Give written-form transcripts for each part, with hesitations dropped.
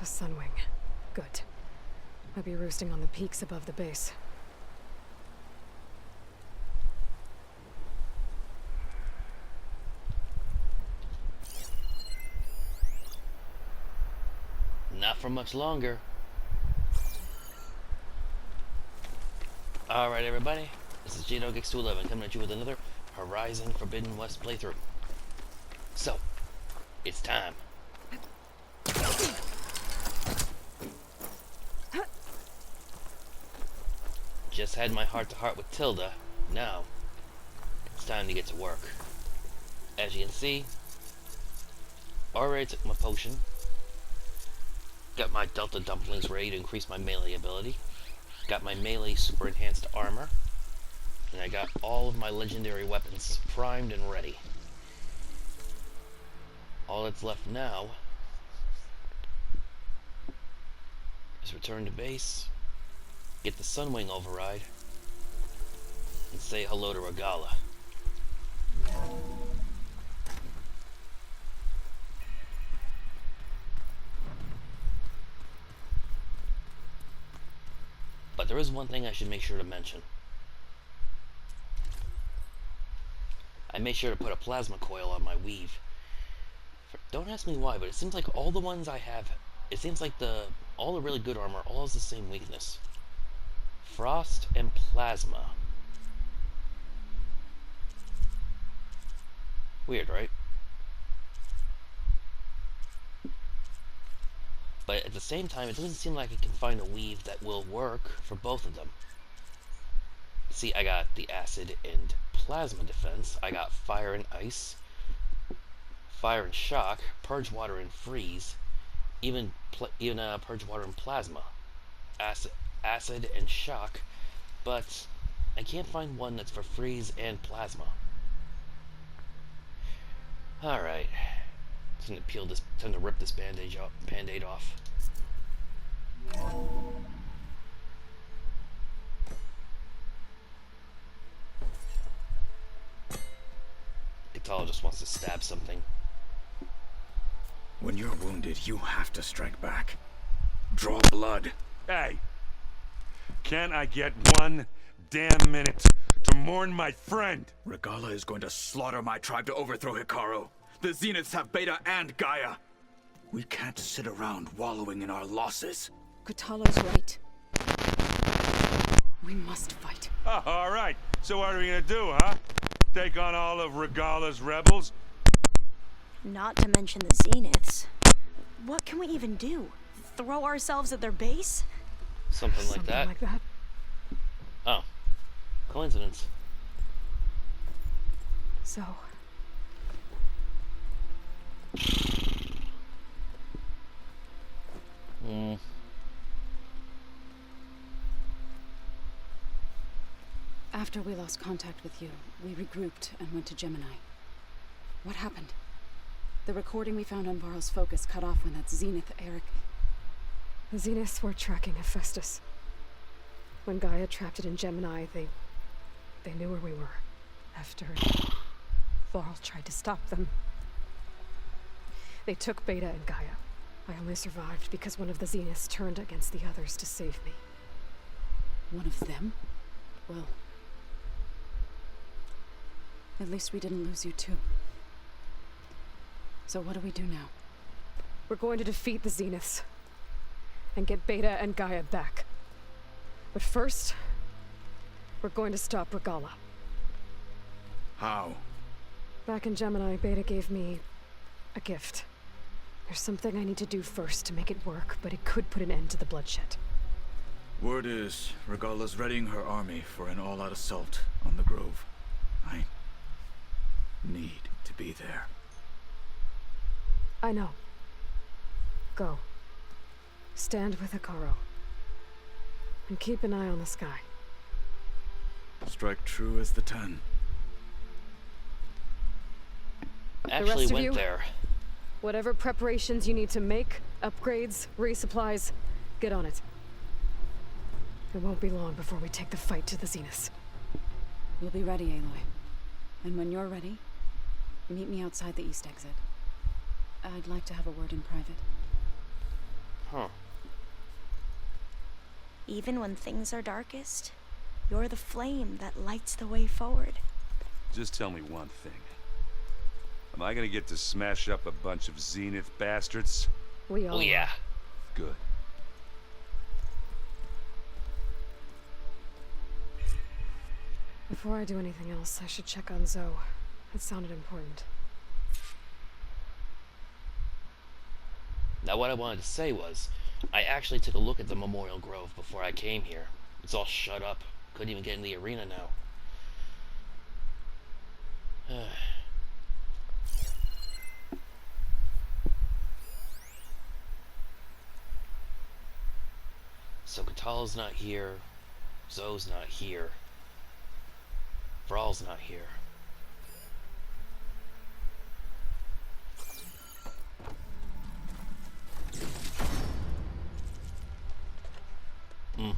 A sunwing. Good. I'll be roosting on the peaks above the base. Not for much longer. Alright everybody, this is JDogX211 coming at you with another Horizon Forbidden West playthrough. So, it's time. Just had my heart-to-heart with Tilda. Now, it's time to get to work. As you can see, already took my potion. Got my Delta Dumplings ready to increase my melee ability. Got my melee super enhanced armor. And I got all of my legendary weapons primed and ready. All that's left now is return to base, get the Sunwing override, and say hello to Rehgallas. But there is one thing I should make sure to mention. I made sure to put a plasma coil on my weave. Don't ask me why, but it seems like all the ones I have, it seems like all the really good armor all has the same weakness. Frost and plasma. Weird, right? But at the same time, it doesn't seem like I can find a weave that will work for both of them. See, I got the acid and plasma defense. I got fire and ice, fire and shock, purge water and freeze, even purge water and plasma, acid and shock. But I can't find one that's for freeze and plasma. All right. Time to peel this. Time to rip this band-aid off. Katala just wants to stab something. When you're wounded, you have to strike back. Draw blood. Hey, can't I get one damn minute to mourn my friend? Rehgallas is going to slaughter my tribe to overthrow Hekarro. The Zeniths have Beta and Gaia. We can't sit around wallowing in our losses. Katala's right. We must fight. Oh, all right. So what are we gonna do, huh? Take on all of Rehgallas' rebels? Not to mention the Zeniths. What can we even do? Throw ourselves at their base? Something like that. Oh. Coincidence. So... After we lost contact with you, we regrouped and went to Gemini. What happened? The recording we found on Varl's focus cut off when that Zenith Eric... The Zeniths were tracking Hephaestus. When Gaia trapped it in Gemini, they knew where we were. After Varl tried to stop them. They took Beta and Gaia. I only survived because one of the Zeniths turned against the others to save me. One of them? Well... At least we didn't lose you too. So what do we do now? We're going to defeat the Zeniths. And get Beta and Gaia back. But first... we're going to stop Rehgallas. How? Back in Gemini, Beta gave me... a gift. There's something I need to do first to make it work, but it could put an end to the bloodshed. Word is, Rehgallas readying her army for an all-out assault on the Grove. I need to be there. I know. Go. Stand with Hekarro. And keep an eye on the sky. Strike true as the 10. Actually rest of went you? there. Whatever preparations you need to make, upgrades, resupplies, get on it. It won't be long before we take the fight to the Zeniths. We'll be ready, Aloy. And when you're ready, meet me outside the east exit. I'd like to have a word in private. Huh. Even when things are darkest, you're the flame that lights the way forward. Just tell me one thing. Am I gonna get to smash up a bunch of Zenith bastards? We all Oh yeah. Good. Before I do anything else, I should check on Zoe. It sounded important. Now what I wanted to say was, I actually took a look at the Memorial Grove before I came here. It's all shut up. Couldn't even get in the arena now. So Katala's not here. Zoe's not here. Vral's not here. Hmm.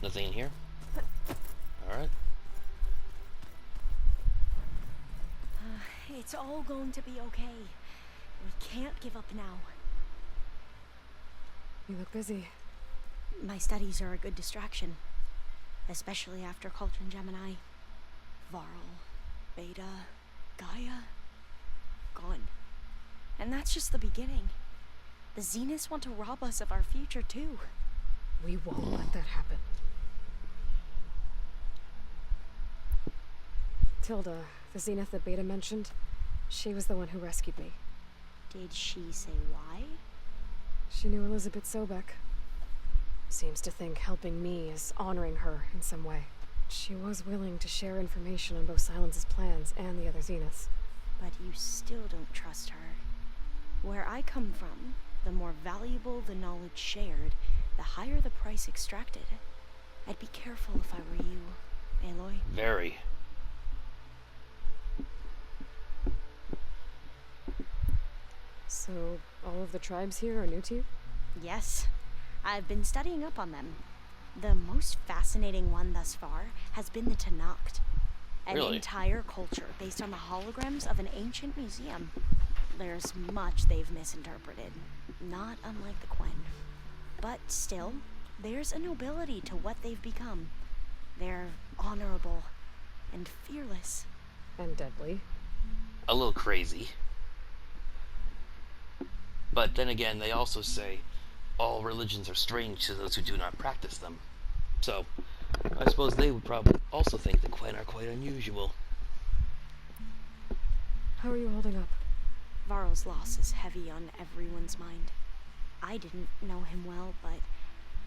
Nothing in here? Alright. It's all going to be okay. We can't give up now. You look busy. My studies are a good distraction. Especially after Cauldron Gemini. Varl, Beta, Gaia, gone. And that's just the beginning. The Zeniths want to rob us of our future too. We won't let that happen. Tilda, the Zenith that Beta mentioned, she was the one who rescued me. Did she say why? She knew Elizabeth Sobek. Seems to think helping me is honoring her in some way. She was willing to share information on both Silence's plans and the other Zeniths. But you still don't trust her. Where I come from, the more valuable the knowledge shared, the higher the price extracted. I'd be careful if I were you, Aloy. Very. So, all of the tribes here are new to you? Yes, I've been studying up on them. The most fascinating one thus far has been the Tenakth. An Really? entire culture based on the holograms of an ancient museum. There's much they've misinterpreted, not unlike the Quen. But still, there's a nobility to what they've become. They're honorable and fearless. And deadly. A little crazy. But then again, they also say all religions are strange to those who do not practice them. So, I suppose they would probably also think the Quen are quite unusual. How are you holding up? Varl's loss is heavy on everyone's mind. I didn't know him well, but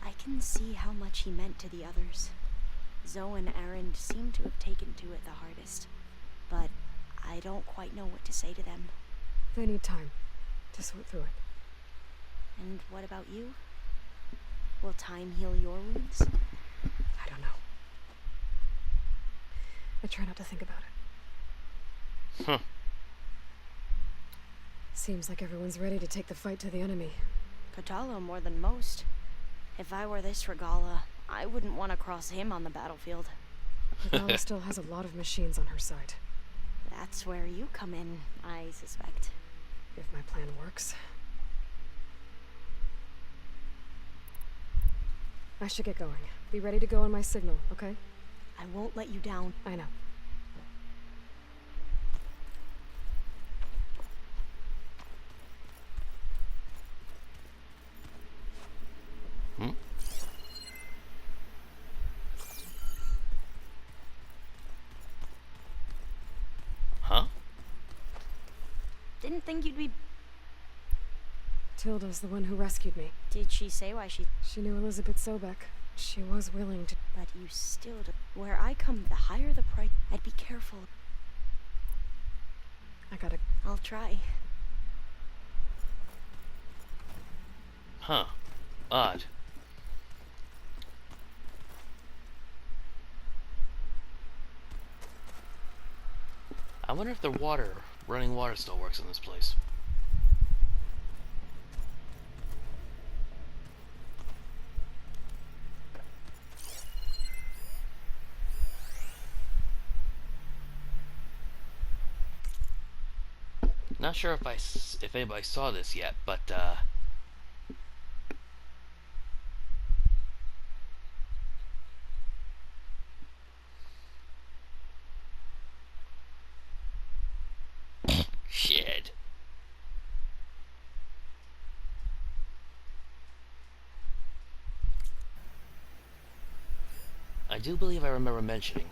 I can see how much he meant to the others. Zoe and Erend seem to have taken to it the hardest, but I don't quite know what to say to them. They need time to sort through it. And what about you? Will time heal your wounds? I don't know. I try not to think about it. Huh. Seems like everyone's ready to take the fight to the enemy. Katalo more than most. If I were this Rehgalla, I wouldn't want to cross him on the battlefield. Rehgalla still has a lot of machines on her side. That's where you come in, I suspect. If my plan works. I should get going. Be ready to go on my signal, okay? I won't let you down. I know. Hmm? Huh? Didn't think you'd be... Tilda's the one who rescued me. Did she say why she... She knew Elizabeth Sobek. She was willing to... But you still do... Where I come, the higher the price... I'd be careful. I gotta... I'll try. Huh. Odd. I wonder if the running water still works in this place. Not sure if anybody saw this yet, but shit. I do believe I remember mentioning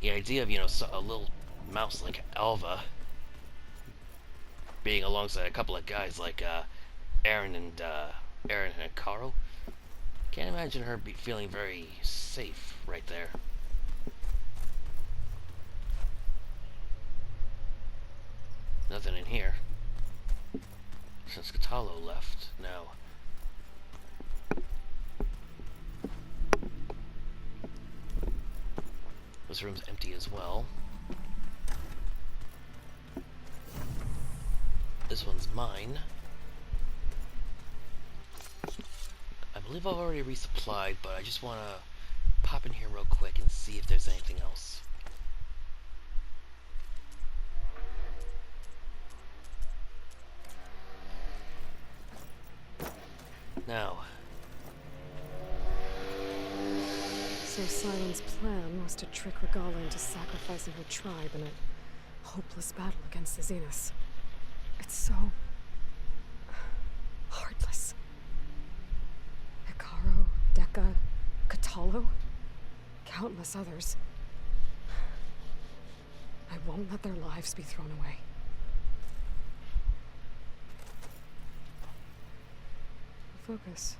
the idea of, a little mouse like Alva being alongside a couple of guys like Aaron and Caro. Can't imagine her feeling very safe right there. Nothing in here. Since Catalo left, now. This room's empty as well. This one's mine. I believe I've already resupplied, but I just want to pop in here real quick and see if there's anything else. Now. So Simon's plan was to trick Rehgallas into sacrificing her tribe in a hopeless battle against the Zeniths. It's so heartless. Hikaru, Deka, Catalo, countless others. I won't let their lives be thrown away. Focus.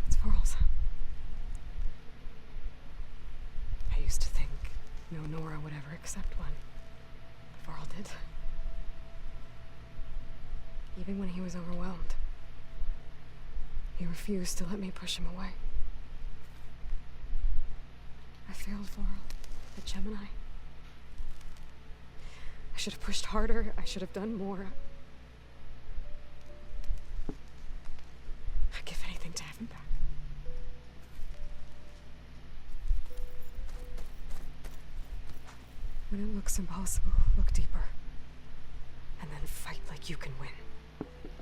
It's Varl's. I used to think no Nora would ever accept one. But Varl did. Even when he was overwhelmed. He refused to let me push him away. I failed Varl at Gemini. I should have pushed harder. I should have done more. I'd give anything to have him back. When it looks impossible, look deeper. And then fight like you can win.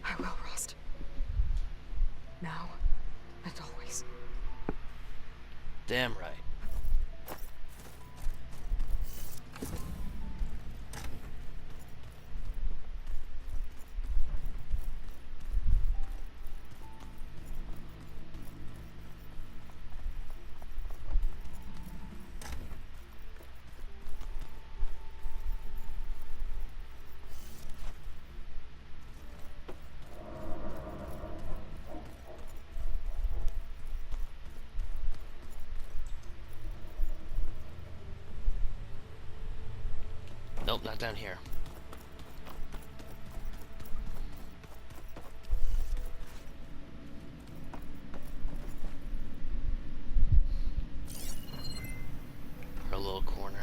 I will, Rost. Now and always. Damn right. Nope, not down here. Our little corner.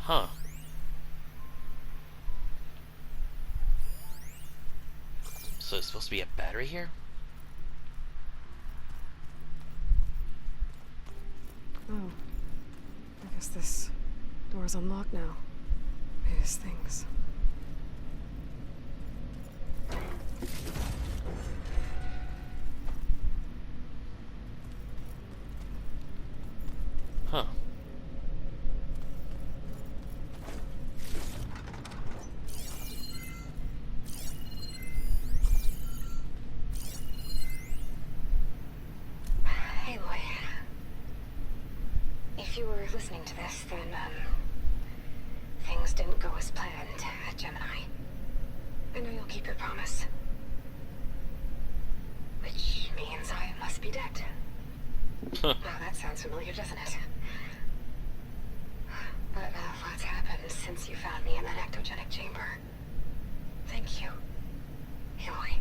Huh. So it's supposed to be a battery here? Oh. I guess this door's unlocked now. These things. Huh. Hey, Loy. If you were listening to this, then, things didn't go as planned at Gemini. I know you'll keep your promise. Which means I must be dead. Huh. Well, that sounds familiar, doesn't it? But lots happened since you found me in that ectogenic chamber. Thank you, Aloy.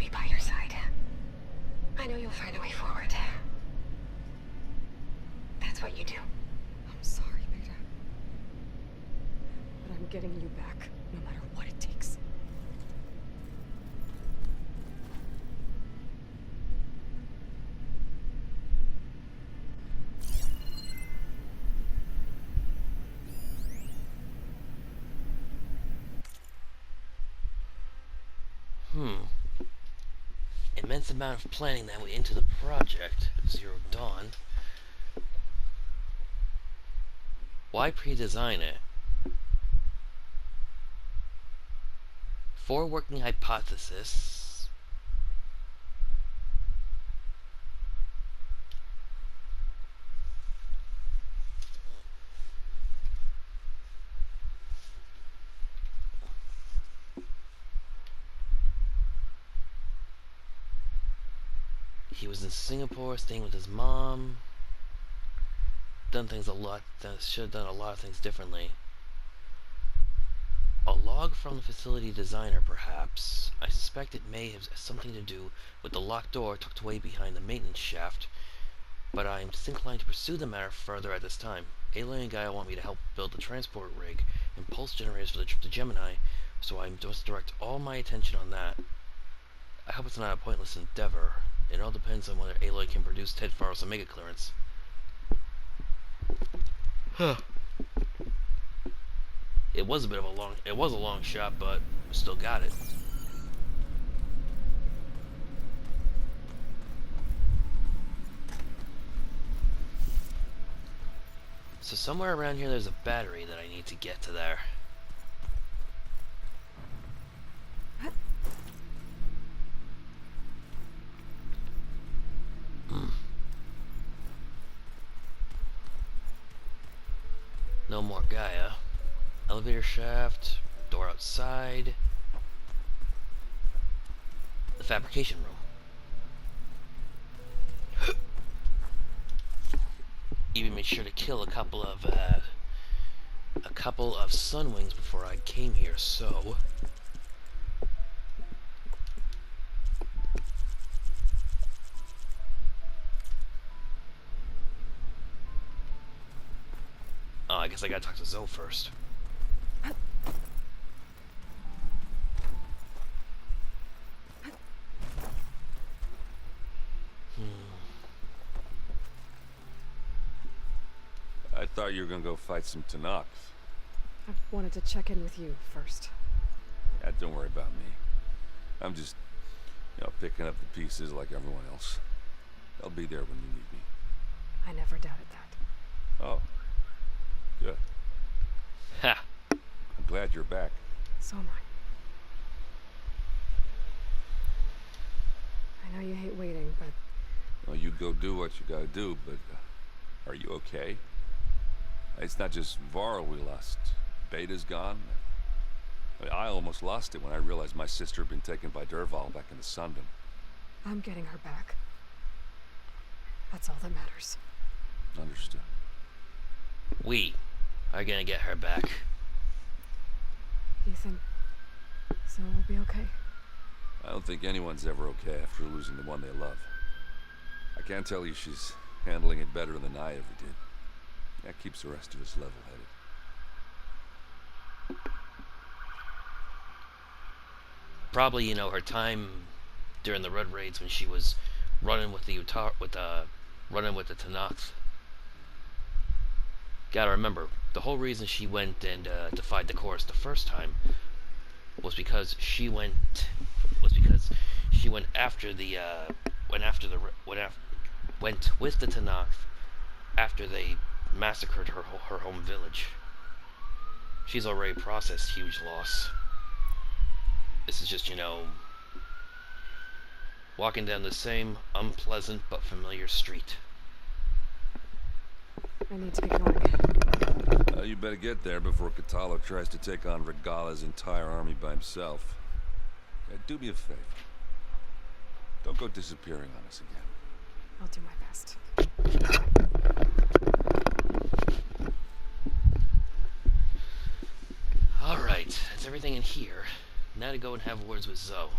be by your side. I know you'll find a way forward. That's what you do. I'm sorry, Beta. But I'm getting you back, no matter what it takes. Immense amount of planning that went into the project. Zero Dawn. Why pre-design it? 4 working hypothesis. He was in Singapore, staying with his mom. Should have done a lot of things differently. A log from the facility designer, perhaps. I suspect it may have something to do with the locked door tucked away behind the maintenance shaft, but I am disinclined to pursue the matter further at this time. Alien Gaia want me to help build the transport rig and pulse generators for the trip to Gemini, so I must direct all my attention on that. I hope it's not a pointless endeavor. It all depends on whether Aloy can produce Ted Faros Omega clearance. Huh. It was a long shot, but still got it. So somewhere around here there's a battery that I need to get to there. No more Gaia. Elevator shaft, door outside. The fabrication room. Even made sure to kill a couple of sunwings before I came here, so oh, I guess I gotta talk to Zoe first. I thought you were gonna go fight some Tanaks. I wanted to check in with you first. Yeah, don't worry about me. I'm just, picking up the pieces like everyone else. I'll be there when you need me. I never doubted that. Oh. Good. Ha! I'm glad you're back. So am I. I know you hate waiting, but... Well, you go do what you gotta do, but are you okay? It's not just Varl we lost. Beta's gone. I almost lost it when I realized my sister had been taken by Derval back in the Sundom. I'm getting her back. That's all that matters. Understood. We are gonna get her back. You think Zoe will be okay? I don't think anyone's ever okay after losing the one they love. I can't tell you she's handling it better than I ever did. That keeps the rest of us level-headed. Probably, her time during the Red Raids when she was running with the Tanakh. Gotta remember, the whole reason she went and defied the Chorus the first time was because she went after the went with the Tanakh after they massacred her home village. She's already processed huge loss. This is just, walking down the same unpleasant but familiar street. I need to get going. You better get there before Katalo tries to take on Rehgallas' entire army by himself. Do me a favor. Don't go disappearing on us again. I'll do my best. Alright, that's everything in here. Now to go and have words with Zoe.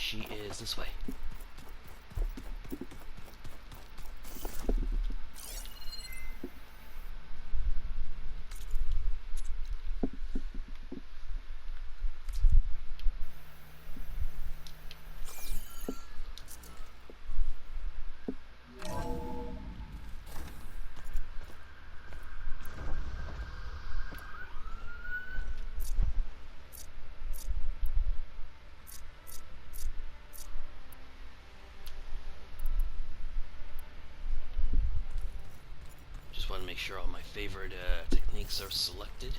she is this way. Just want to make sure all my favorite techniques are selected.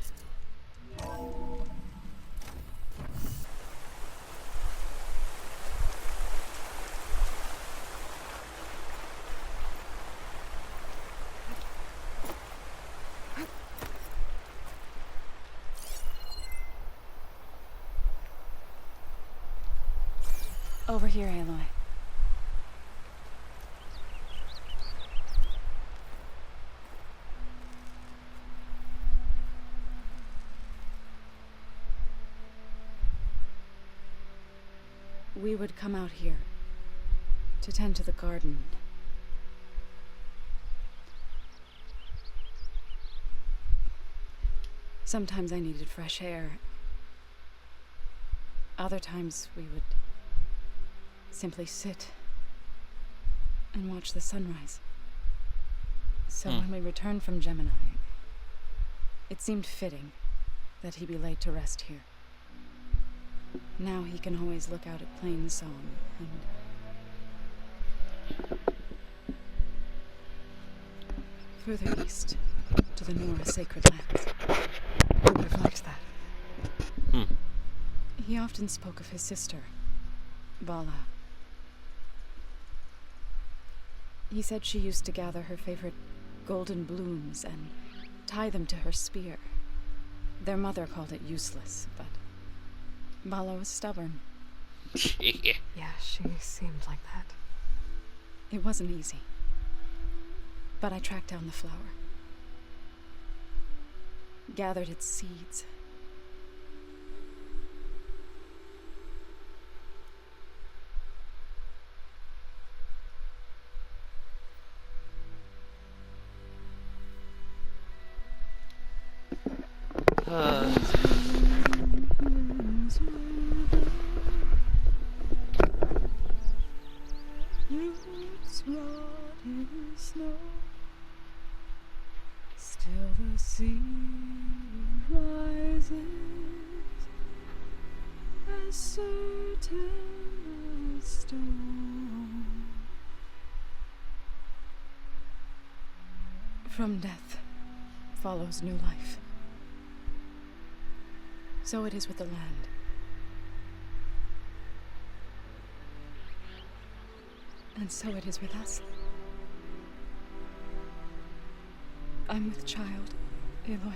Over here, Aloy. We would come out here to tend to the garden. Sometimes I needed fresh air. Other times we would simply sit and watch the sunrise. So when we returned from Gemini, it seemed fitting that he be laid to rest here. Now he can always look out at Plain Song and further east to the Nora sacred lands. He would have liked that. He often spoke of his sister, Vala. He said she used to gather her favorite golden blooms and tie them to her spear. Their mother called it useless, but Vala was stubborn. Yeah, she seemed like that. It wasn't easy. But I tracked down the flower. Gathered its seeds. Roots rot in snow. Still the sea rises as certain as stone. From death follows new life. So it is with the land. And so it is with us. I'm with child, Aloy.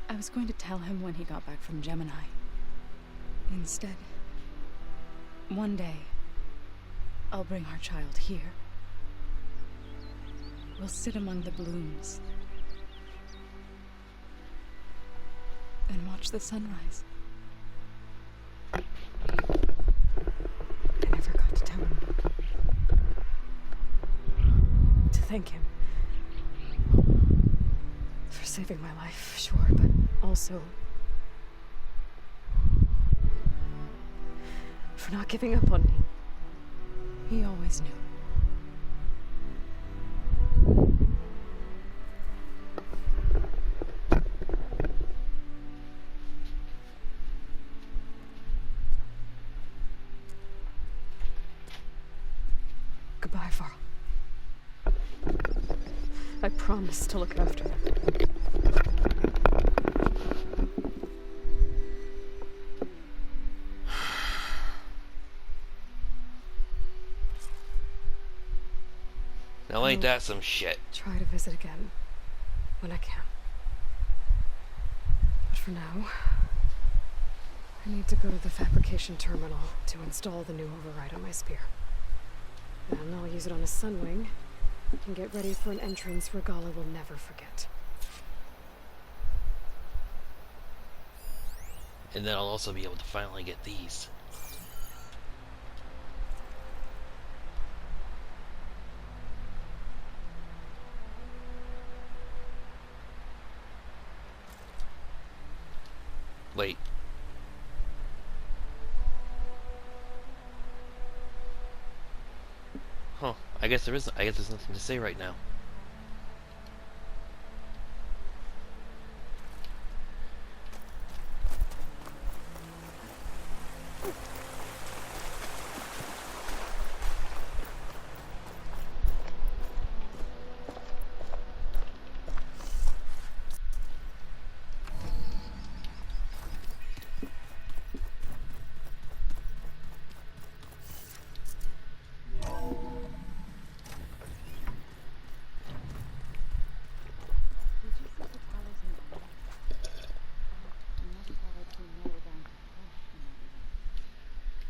I was going to tell him when he got back from Gemini. Instead, one day, I'll bring our child here. We'll sit among the blooms and watch the sunrise. I never got to tell him. To thank him. For saving my life, sure, but also for not giving up on me. He always knew. Goodbye, Varl. I promise to look after them. Now ain't that some shit? Try to visit again when I can. But for now, I need to go to the fabrication terminal to install the new override on my spear. Then I'll use it on a sunwing and get ready for an entrance Rehgallas will never forget. And then I'll also be able to finally get these. Wait. Huh. I guess there's nothing to say right now.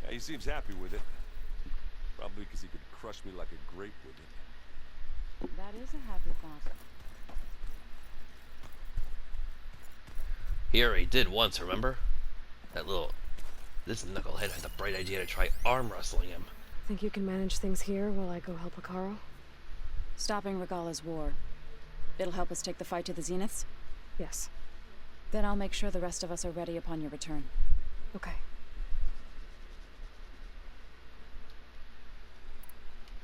Yeah, he seems happy with it. Probably because he could crush me like a grape with it. That is a happy thought. He already did once, remember? This knucklehead had the bright idea to try arm wrestling him. Think you can manage things here while I go help Akaro? Stopping Rehgallas' war. It'll help us take the fight to the Zeniths? Yes. Then I'll make sure the rest of us are ready upon your return. Okay.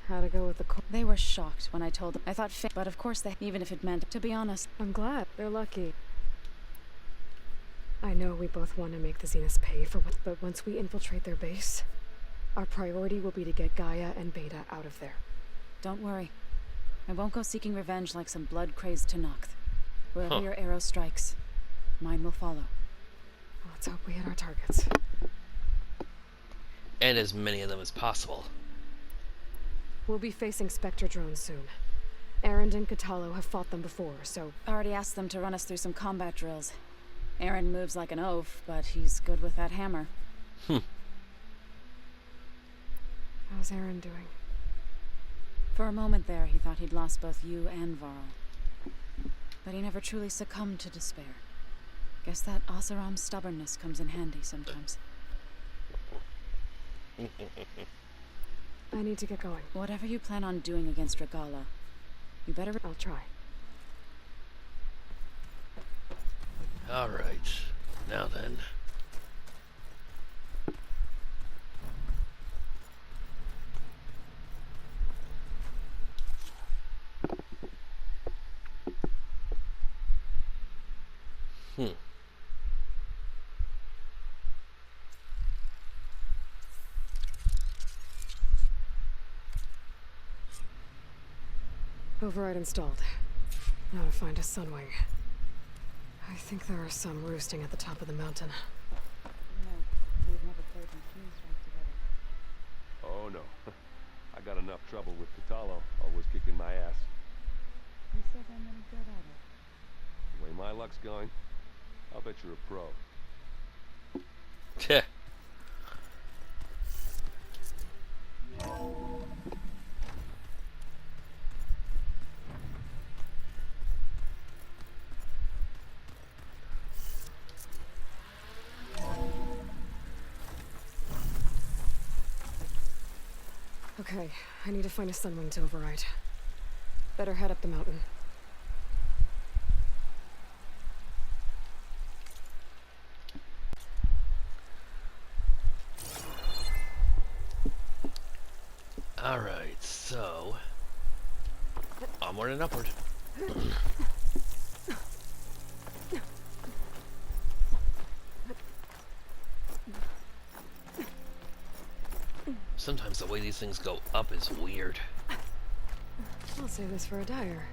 How'd it go with the They were shocked when I told them. I thought but of course even if it meant, to be honest. I'm glad. They're lucky. I know we both want to make the Zeniths pay for what, but once we infiltrate their base, our priority will be to get Gaia and Beta out of there. Don't worry. I won't go seeking revenge like some blood-crazed Tenakth. Wherever Huh. your arrow strikes, mine will follow. Let's hope we hit our targets. And as many of them as possible. We'll be facing Spectre drones soon. Erend and Katalo have fought them before, so... I already asked them to run us through some combat drills. Aaron moves like an oaf, but he's good with that hammer. How's Erend doing? For a moment there, he thought he'd lost both you and Varl. But he never truly succumbed to despair. Guess that Oseram's stubbornness comes in handy sometimes. I need to get going. Whatever you plan on doing against Rehgalla, you better... I'll try. Alright. Now then. Override installed. Now to find a sunwing. I think there are some roosting at the top of the mountain. We've never played in Team Strike together. Oh no. I got enough trouble with Katalo, always kicking my ass. He says I'm really good at it. The way my luck's going, I'll bet you're a pro. Heh. Okay, I need to find a sunwing to override. Better head up the mountain. Alright, so... onward and upward. Sometimes the way these things go up is weird. I'll save this for a dyer.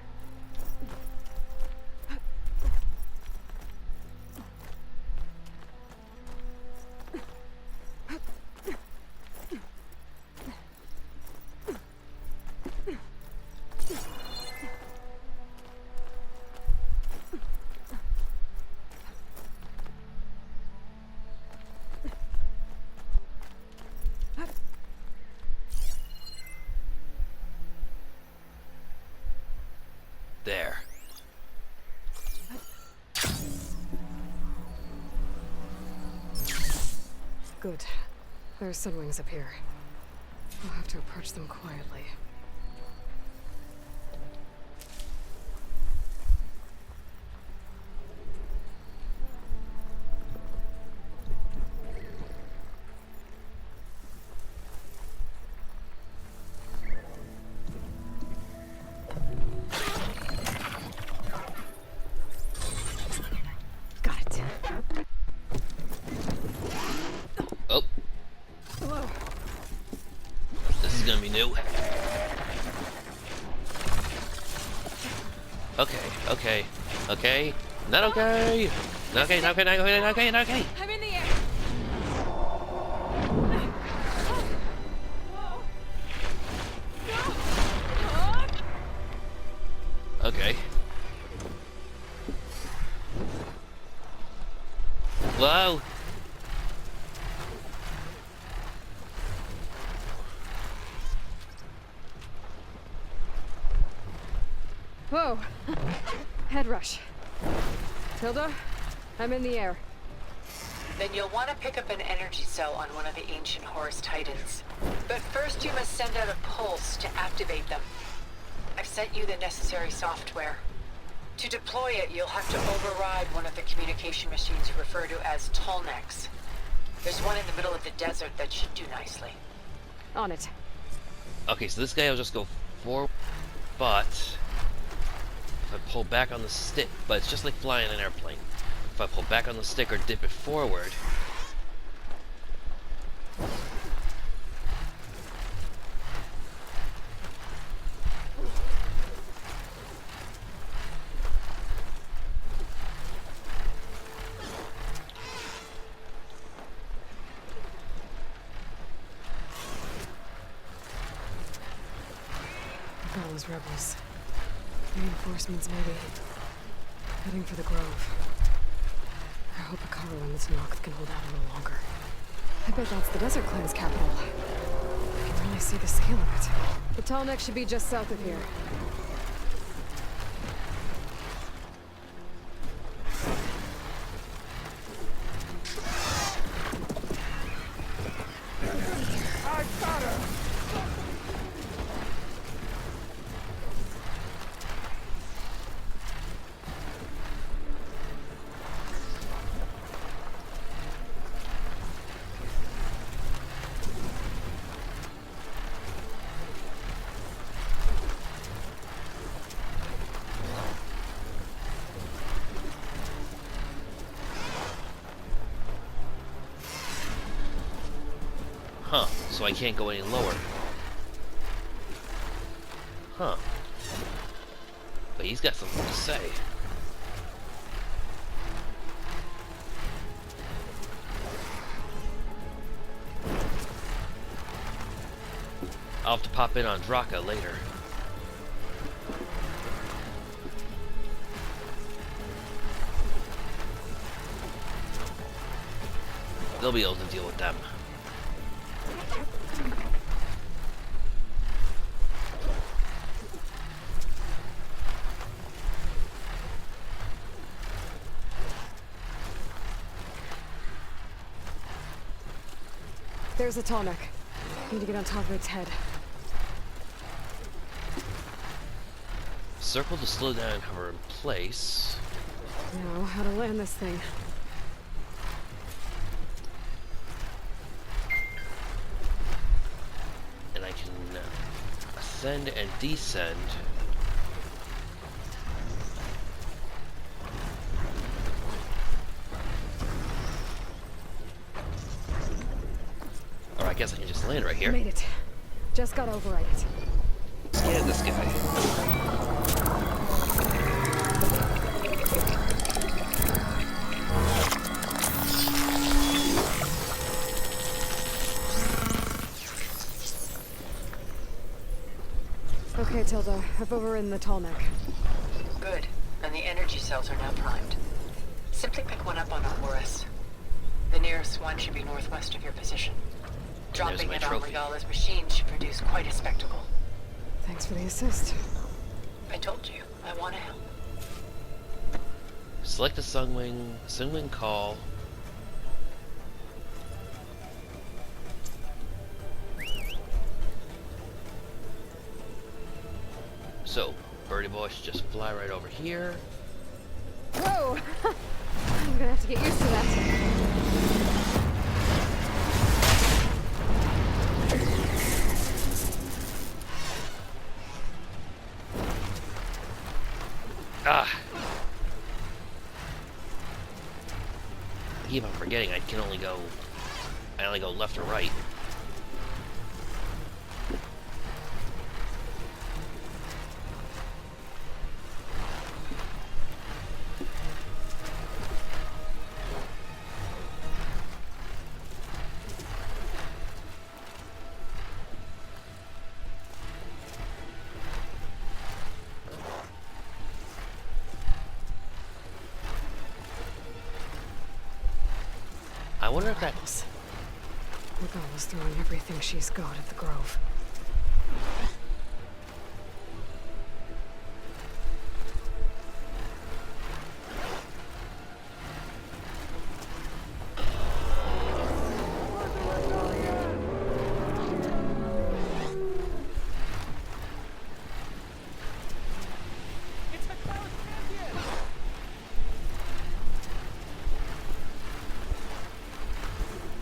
There. Good. There's sunwings up here. I'll have to approach them quietly. Got it. Oh, Hello. this is gonna be new. Okay. Not okay. Not okay, not okay, not okay, not okay, not okay. I'm in the air. Okay. Whoa. Whoa. Head rush. Tilda, I'm in the air. Then you'll want to pick up an energy cell on one of the ancient Horus Titans. But first you must send out a pulse to activate them. I've sent you the necessary software. To deploy it, you'll have to override one of the communication machines you refer to as Tolnecs. There's one in the middle of the desert that should do nicely. On it. Okay, so this guy will just go forward, but if I pull back on the stick, but it's just like flying an airplane. If I pull back on the stick or dip it forward, Rehgallas rebels. Reinforcements, maybe. Heading for the Grove. I hope Akaru and this Noct can hold out a little longer. I bet that's the Desert Clan's capital. I can really see the scale of it. The Tallneck should be just south of here. huh, so I can't go any lower. Huh. But he's got something to say. I'll have to pop in on Draka later. They'll be able to deal with them. There's the Tallneck. Need to get on top of its head. Circle to slow down and hover in place. Now, how to land this thing. And I can ascend and descend. Or I guess I can just land right here. Made it. Just gotta override it. Scan this guy. Okay, Tilda. I've overridden the Tallneck. Good. And the energy cells are now primed. Simply pick one up on a Horus. The nearest one should be northwest of your position. Dropping my it on trophy. Rehgallas' machine should produce quite a spectacle. Thanks for the assist. I told you, I want to help. Select a Sunwing call. So, Birdie Boy should just fly right over here. Whoa! I'm gonna have to get used to that. Ah! I keep on forgetting I only go left or right. I wonder if that... Rehgallas throwing everything she's got at the Grove.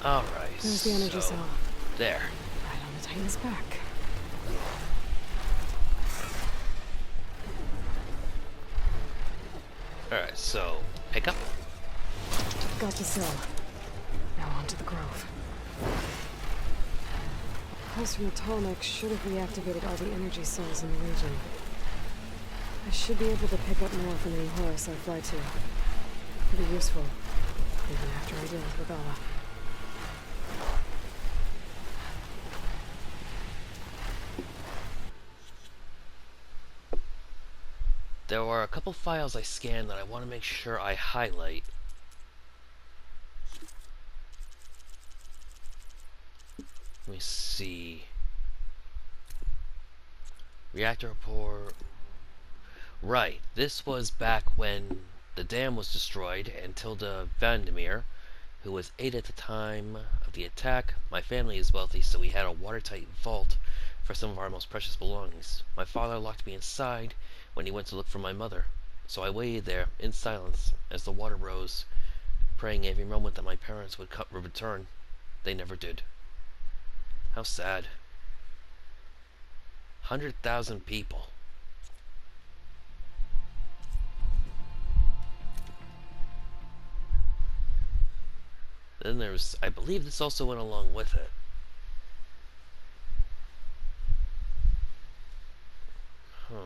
Alright, There's the energy so... cell. There. Right on the Titan's back. Alright, so... Pick up. Got the cell. Now on to the Grove. Pulse from Tallneck should have reactivated all the energy cells in the region. I should be able to pick up more from the new Horus I fly to. It'll be useful, even after I deal with Rehgalla. There were a couple files I scanned that I want to make sure I highlight. Let me see. Reactor report. Right, this was back when the dam was destroyed and Tilda Vandermeer, who was 8 at the time of the attack. My family is wealthy, so we had a watertight vault for some of our most precious belongings. My father locked me inside when he went to look for my mother, so I waited there in silence as the water rose, praying every moment that my parents would return. They never did. How sad. 100,000 people. Then there's, I believe this also went along with it. Huh.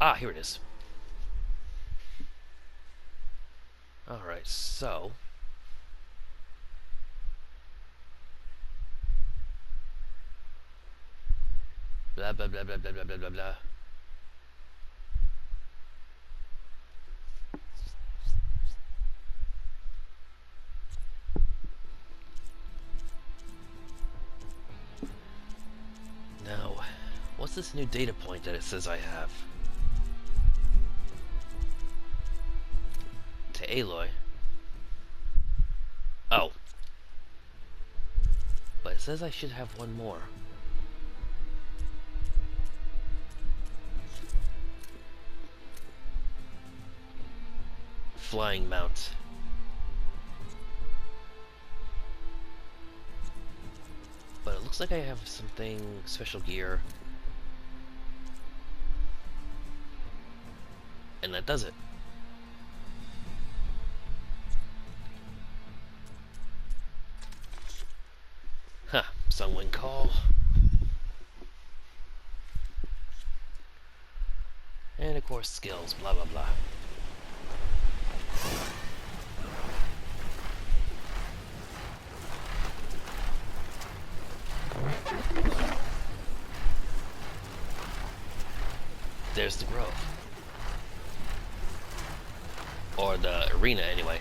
Ah, here it is. Alright, so... Blah, blah, blah, blah, blah, blah, blah, blah, blah. Now, what's this new data point that it says I have? To Aloy. Oh. But it says I should have one more. Flying mount. But it looks like I have something special gear. And that does it. Huh, Sunwind Call. And of course skills, blah blah blah. There's the Grove. Or the arena, anyway.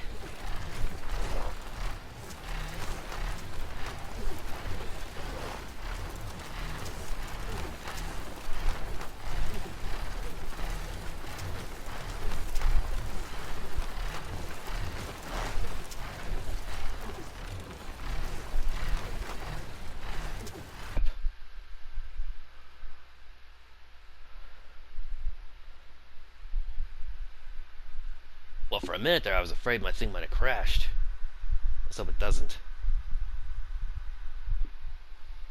for a minute there I was afraid my thing might have crashed. Let's hope it doesn't.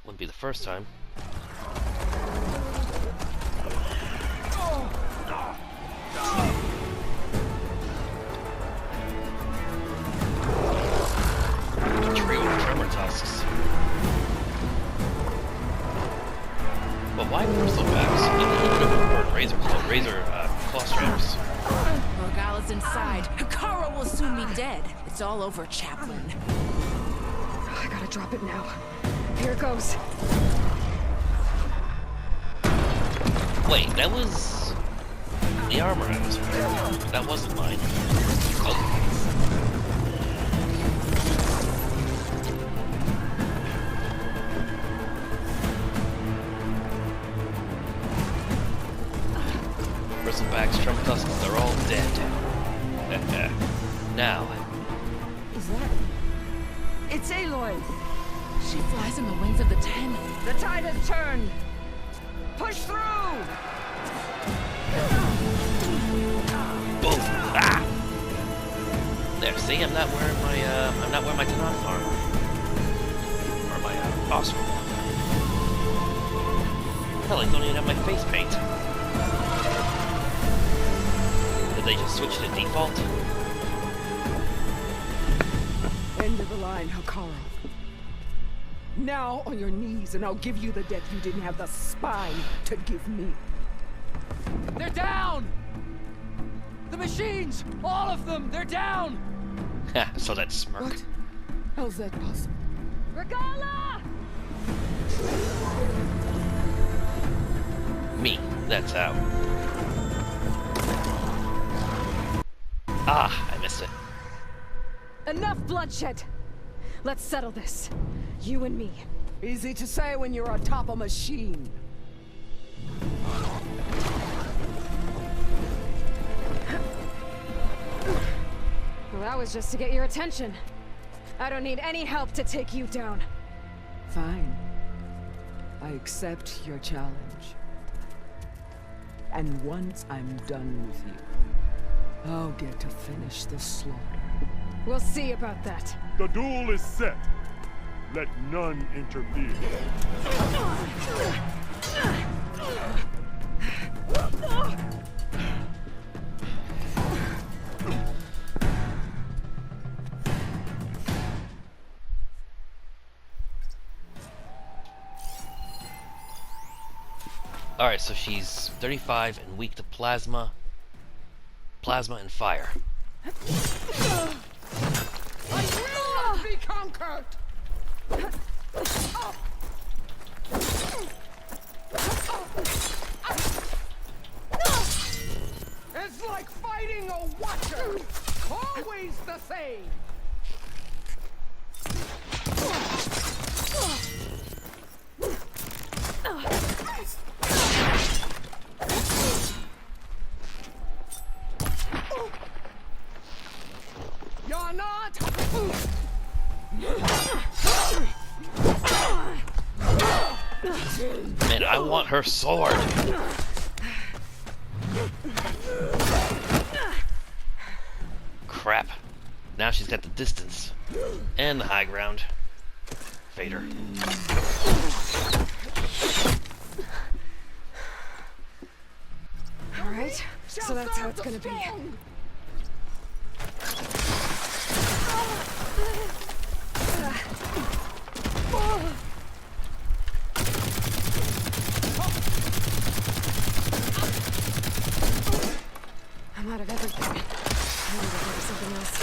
Wouldn't be the first time. A trio of tremor tusks. But why bristlebacks? Even if razor claw straps. Rehgallas inside. Kara will soon be dead. It's all over, Chaplain. I gotta drop it now. Here it goes. Wait, that was the armor I was wearing. That wasn't mine. Okay. Bristlebacks, tremor tusks, they're all dead. Now. Is that... It's Aloy! She flies in the wings of the Ten. The tide has turned! Push through! Boom! Ah! There, see, I'm not wearing my Tanakh armor. Or my Oscar one. Hell, I don't even have my face paint. Did they just switch to default? End of the line, Hikaru. Now on your knees, and I'll give you the death you didn't have the spine to give me. They're down! The machines! All of them! They're down! Ha, so that smirk. What? How's that possible? Rehgallas! Me, that's how. Ah, I missed it. Enough bloodshed! Let's settle this. You and me. Easy to say when you're atop a machine. Well, that was just to get your attention. I don't need any help to take you down. Fine. I accept your challenge. And once I'm done with you, I'll get to finish the slaughter. We'll see about that. The duel is set. Let none interfere. Alright, so she's 35 and weak to plasma. Plasma and fire. I will not be conquered! It's like fighting a watcher! Always the same! You're not! Man, I want her sword! Crap. Now she's got the distance. And the high ground. Vader. Alright, so that's how it's gonna be. I'm out of everything. I need to go to something else.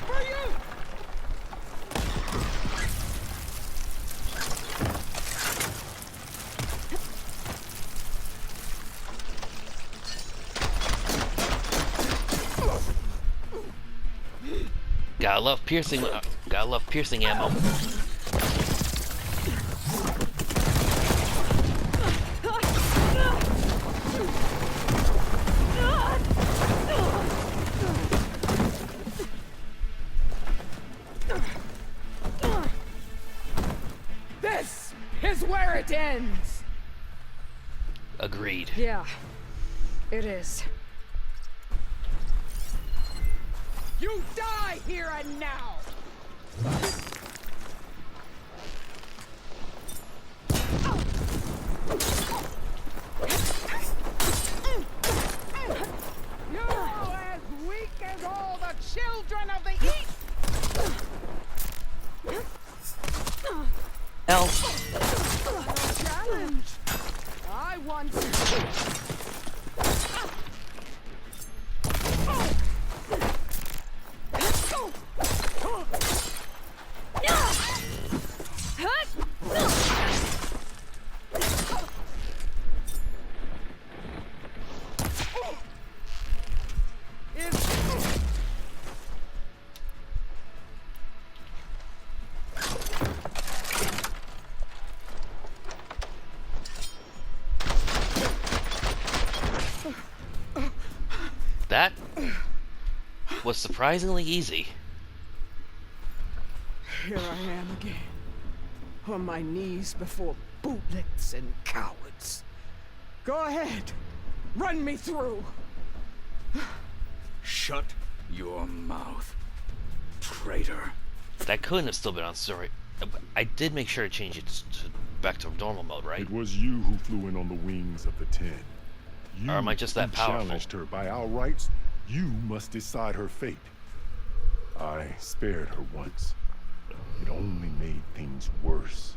For you! Gotta love piercing ammo. This is where it ends! Agreed. Yeah, it is. You die here and now! You're as weak as all the children of the East! Hell. No challenge! I want That was surprisingly easy. Here I am again, on my knees before bootlicks and cowards. Go ahead, run me through. Shut your mouth, traitor. That couldn't have still been on story. I did make sure to change it back to normal mode, right? It was you who flew in on the wings of the 10. You Or am I just that who powerful? challenged her. By our rights, you must decide her fate. I spared her once. It only made things worse.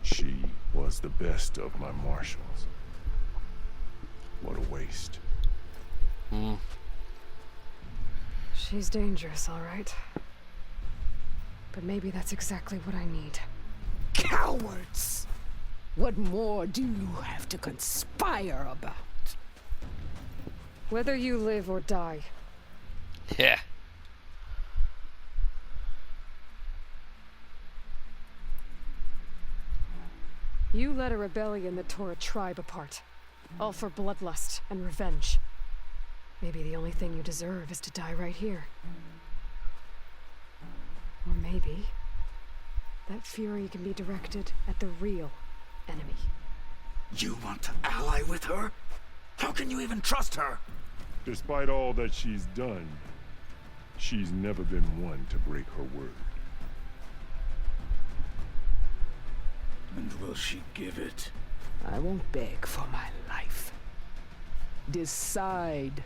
She was the best of my marshals. What a waste. She's dangerous, all right. But maybe that's exactly what I need. Cowards! What more do you have to conspire about? Whether you live or die, Yeah. you led a rebellion that tore a tribe apart. All for bloodlust and revenge. Maybe the only thing you deserve is to die right here. Or maybe that fury can be directed at the real enemy. You want to ally with her? How can you even trust her? Despite all that she's done, she's never been one to break her word. And will she give it? I won't beg for my life. Decide.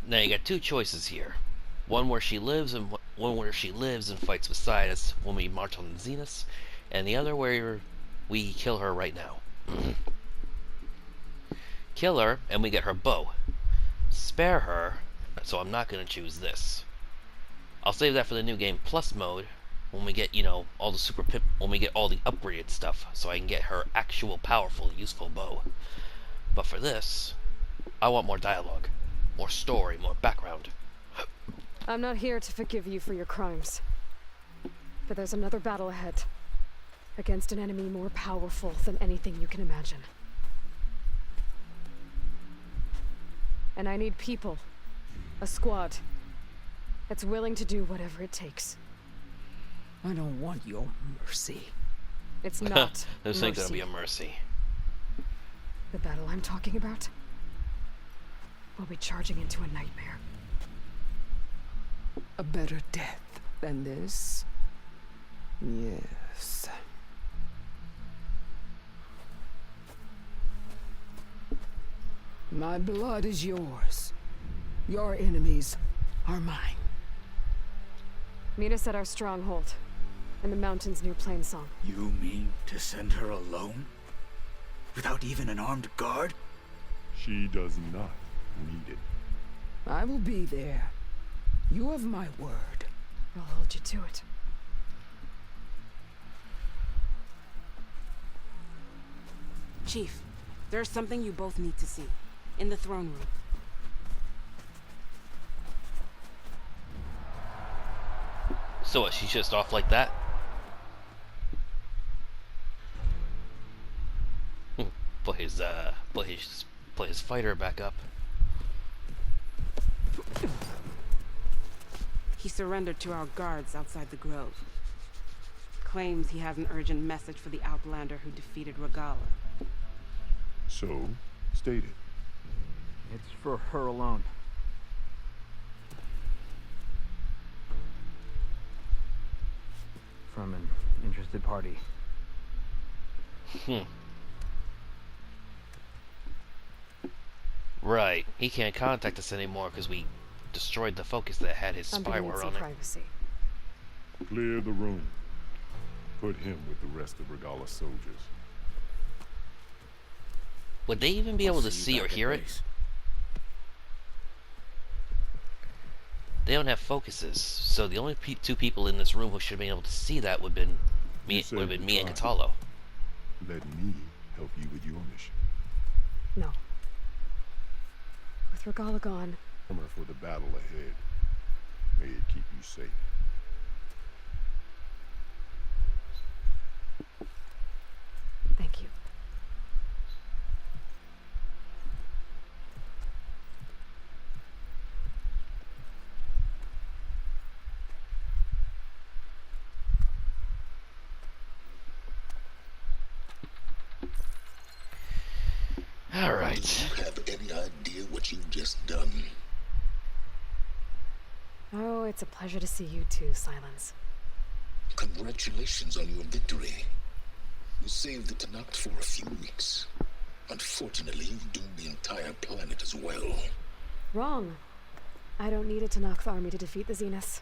Now you got two choices here. One where she lives and one where she lives and fights beside us when we march on Zenith, and the other where we kill her right now. Kill her and we get her bow. Spare her, so I'm not gonna choose this. I'll save that for the new game plus mode when we get, you know, all the super pip, when we get all the upgraded stuff, so I can get her actual powerful, useful bow. But for this, I want more dialogue, more story, more background. I'm not here to forgive you for your crimes. But there's another battle ahead. Against an enemy more powerful than anything you can imagine. And I need people. A squad. That's willing to do whatever it takes. I don't want your mercy. It's not This ain't gonna mercy. be a mercy. The battle I'm talking about will be charging into a nightmare. A better death than this? Yes. My blood is yours. Your enemies are mine. Meet us at our stronghold, in the mountains near Plainsong. You mean to send her alone? Without even an armed guard? She does not need it. I will be there. You have my word. I'll hold you to it. Chief, there's something you both need to see. In the throne room. So what, she's just off like that? Put his fighter back up. He surrendered to our guards outside the grove. Claims he has an urgent message for the Outlander who defeated Rehgallas. So, state it. It's for her alone. From an interested party. Right. He can't contact us anymore because we destroyed the focus that had his I'm gonna need spyware some on it. privacy. Clear the room. Put him with the rest of Rehgallas soldiers. Would they even be able to see or hear it? They don't have focuses, so the only two people in this room who should have been able to see that would have been me and Catalo. Let me help you with your mission. No. With Rehgalla gone, Armor for the battle ahead. May it keep you safe. thank you. All right. Do you have any idea what you've just done? Oh, it's a pleasure to see you too, Silence. Congratulations on your victory. You saved the Tanakh for a few weeks. Unfortunately, you've doomed the entire planet as well. Wrong. I don't need a Tanakh army to defeat the Zeniths.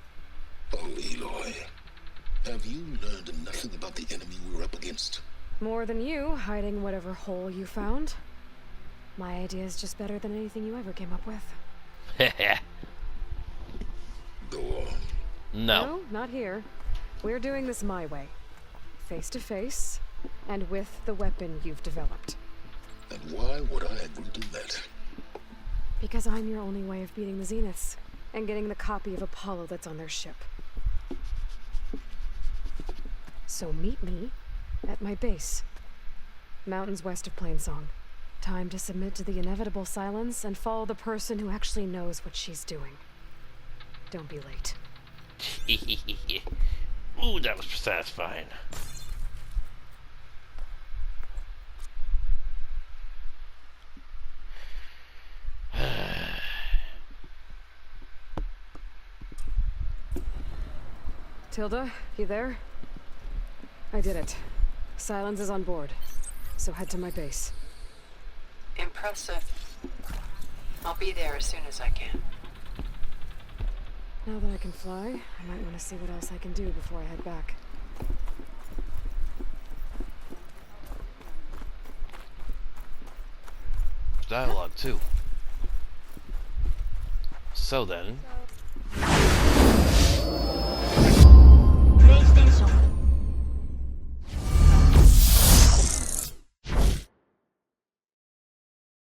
Oh, Aloy. Have you learned nothing about the enemy we're up against? More than you, hiding whatever hole you found. My idea is just better than anything you ever came up with. Go on. No, not here. We're doing this my way. Face to face, and with the weapon you've developed. And why would I agree to that? Because I'm your only way of beating the Zeniths, and getting the copy of Apollo that's on their ship. So meet me at my base. Mountains west of Plainsong. Time to submit to the inevitable silence and follow the person who actually knows what she's doing. Don't be late. Ooh, that was satisfying. Tilda, you there? I did it. Silence is on board, so head to my base. Impressive. I'll be there as soon as I can. Now that I can fly, I might want to see what else I can do before I head back. Dialogue, too. So then,